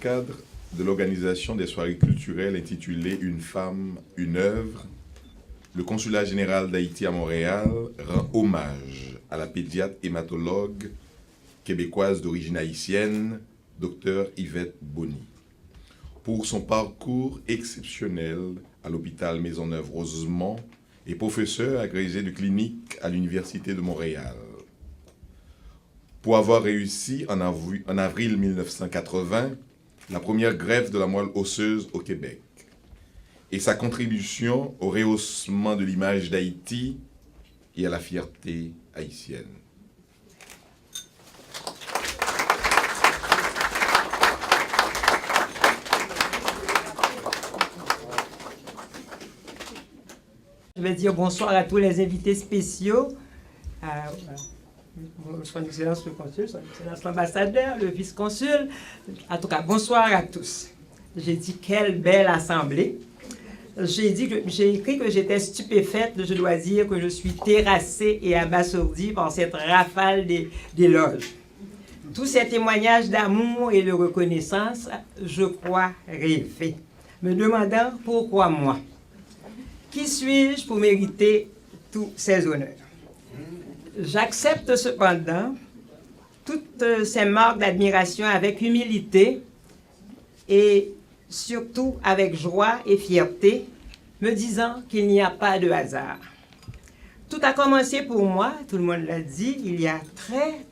cadre de l'organisation des soirées culturelles intitulées « Une femme, une œuvre », le Consulat général d'Haïti à Montréal rend hommage à la pédiatre hématologue québécoise d'origine haïtienne, Dr Yvette Boni, pour son parcours exceptionnel à l'hôpital Maisonneuve-Rosemont et professeur agrégé de clinique à l'Université de Montréal. Pour avoir réussi en avril 1980 la première greffe de la moelle osseuse au Québec et sa contribution au rehaussement de l'image d'Haïti et à la fierté haïtienne. Je vais dire bonsoir à tous les invités spéciaux. Son Excellence le Consul, Son Excellence l'Ambassadeur, le Vice-Consul. En tout cas, bonsoir à tous. J'ai dit quelle belle assemblée. J'ai écrit que j'étais stupéfaite, je dois dire que je suis terrassée et abasourdie par cette rafale d'éloges. Tous ces témoignages d'amour et de reconnaissance, je crois rêver, me demandant pourquoi moi. Qui suis-je pour mériter tous ces honneurs? J'accepte cependant toutes ces marques d'admiration avec humilité et surtout avec joie et fierté, me disant qu'il n'y a pas de hasard. Tout a commencé pour moi, tout le monde l'a dit, il y a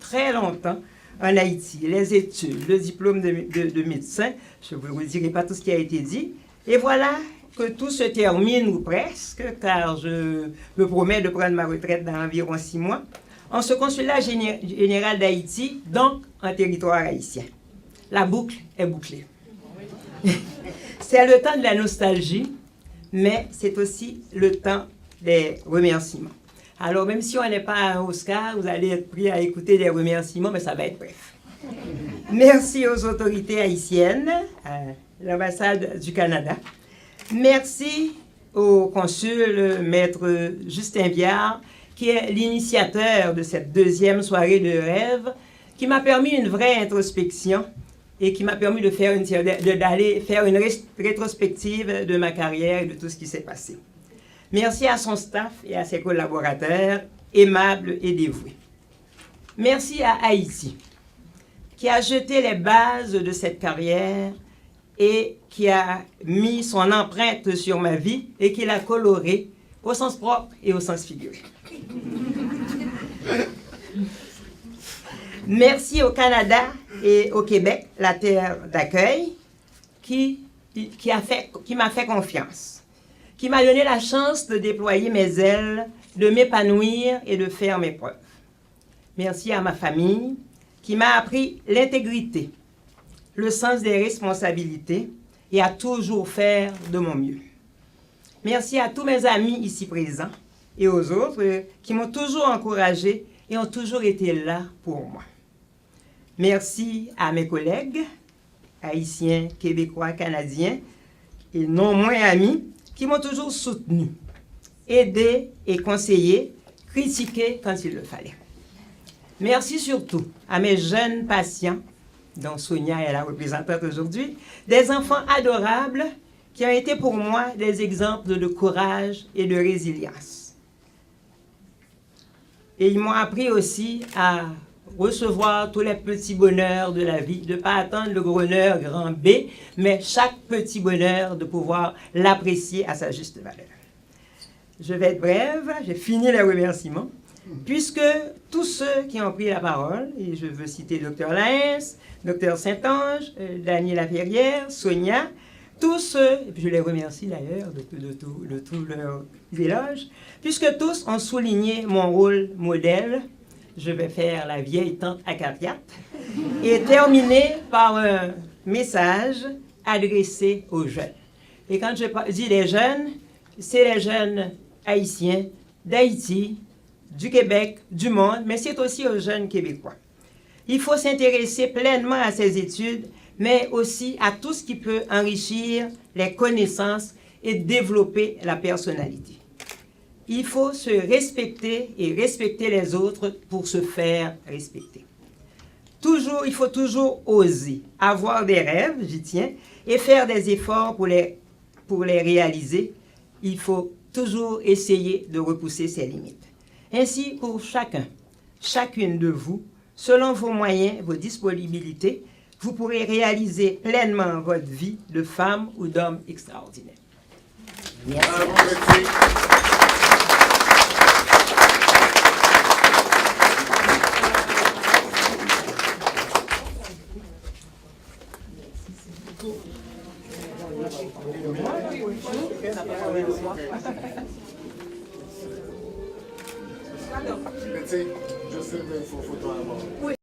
très longtemps en Haïti. Les études, le diplôme de médecin, je ne vous redirai pas tout ce qui a été dit, et voilà que tout se termine ou presque, car je me promets de prendre ma retraite dans environ 6 mois, en ce consulat général d'Haïti, donc en territoire haïtien. La boucle est bouclée. C'est le temps de la nostalgie, mais c'est aussi le temps des remerciements. Alors, même si on n'est pas à un Oscar, vous allez être pris à écouter des remerciements, mais ça va être bref. Merci aux autorités haïtiennes, à l'ambassade du Canada. Merci au consul, maître Justin Viard, qui est l'initiateur de cette deuxième soirée de rêve, qui m'a permis une vraie introspection et qui m'a permis d'aller faire une rétrospective de ma carrière et de tout ce qui s'est passé. Merci à son staff et à ses collaborateurs, aimables et dévoués. Merci à Haïti, qui a jeté les bases de cette carrière et qui a mis son empreinte sur ma vie et qui l'a colorée au sens propre et au sens figuré. Merci au Canada et au Québec, la terre d'accueil, qui m'a fait confiance, qui m'a donné la chance de déployer mes ailes, de m'épanouir et de faire mes preuves. Merci à ma famille, qui m'a appris l'intégrité, le sens des responsabilités et à toujours faire de mon mieux. Merci à tous mes amis ici présents et aux autres qui m'ont toujours encouragé et ont toujours été là pour moi. Merci à mes collègues, haïtiens, québécois, canadiens, et non moins amis, qui m'ont toujours soutenu, aidé et conseillé, critiqué quand il le fallait. Merci surtout à mes jeunes patients, dont Sonia est la représentante aujourd'hui, des enfants adorables qui ont été pour moi des exemples de courage et de résilience. Et ils m'ont appris aussi à recevoir tous les petits bonheurs de la vie, de ne pas attendre le bonheur grand B, mais chaque petit bonheur de pouvoir l'apprécier à sa juste valeur. Je vais être brève, j'ai fini les remerciements, puisque tous ceux qui ont pris la parole, et je veux citer Dr Laens, Dr Saint-Ange, Daniel Laferrière, Sonia, tous ceux, et puis je les remercie d'ailleurs de tout leur éloge, puisque tous ont souligné mon rôle modèle. Je vais faire la vieille tante acariate et terminer par un message adressé aux jeunes. Et quand je dis les jeunes, c'est les jeunes haïtiens d'Haïti, du Québec, du monde, mais c'est aussi aux jeunes Québécois. Il faut s'intéresser pleinement à ces études, mais aussi à tout ce qui peut enrichir les connaissances et développer la personnalité. Il faut se respecter et respecter les autres pour se faire respecter. Il faut toujours oser, avoir des rêves, j'y tiens, et faire des efforts pour les réaliser. Il faut toujours essayer de repousser ses limites. Ainsi, pour chacune de vous, selon vos moyens, vos disponibilités, vous pourrez réaliser pleinement votre vie de femme ou d'homme extraordinaire. Merci. Betsy, just sit there for photo.